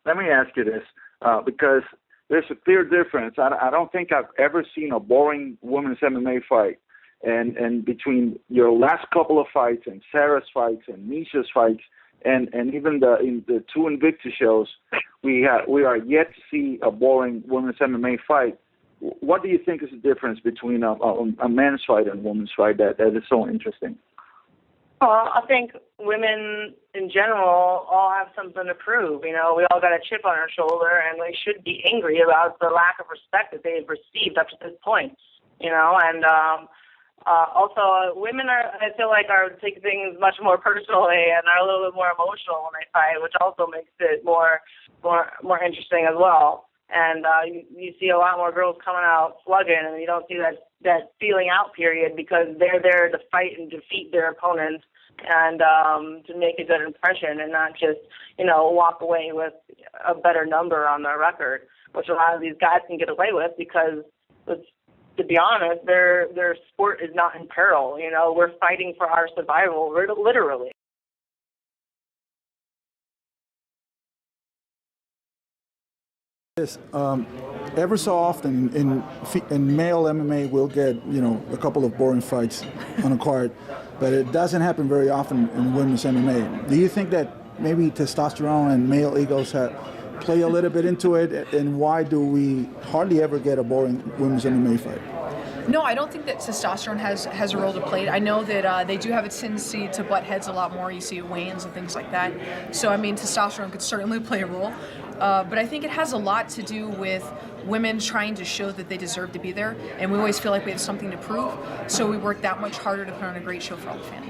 let me ask you this, because there's a clear difference. I don't think I've ever seen a boring women's MMA fight. And between your last couple of fights and Sarah's fights and Misha's fights and even the two Invicta shows, we are yet to see a boring women's MMA fight. What do you think is the difference between a men's fight and a women's fight that is so interesting? Well, I think women in general all have something to prove. You know, we all got a chip on our shoulder, and we should be angry about the lack of respect that they've received up to this point. You know, and also women I feel like take things much more personally and are a little bit more emotional when they fight, which also makes it more interesting as well. And you see a lot more girls coming out slugging, and you don't see that feeling out period because they're there to fight and defeat their opponents and to make a good impression and not just, you know, walk away with a better number on their record, which a lot of these guys can get away with because, to be honest, their sport is not in peril. You know, we're fighting for our survival, literally. Yes, ever so often in male MMA we'll get, you know, a couple of boring fights on a card, but it doesn't happen very often in women's MMA. Do you think that maybe testosterone and male egos play a little bit into it, and why do we hardly ever get a boring women's MMA fight? No, I don't think that testosterone has a role to play. I know that they do have a tendency to butt heads a lot more. You see weigh-ins and things like that. So, I mean, testosterone could certainly play a role. But I think it has a lot to do with women trying to show that they deserve to be there. And we always feel like we have something to prove. So we work that much harder to put on a great show for all the fans.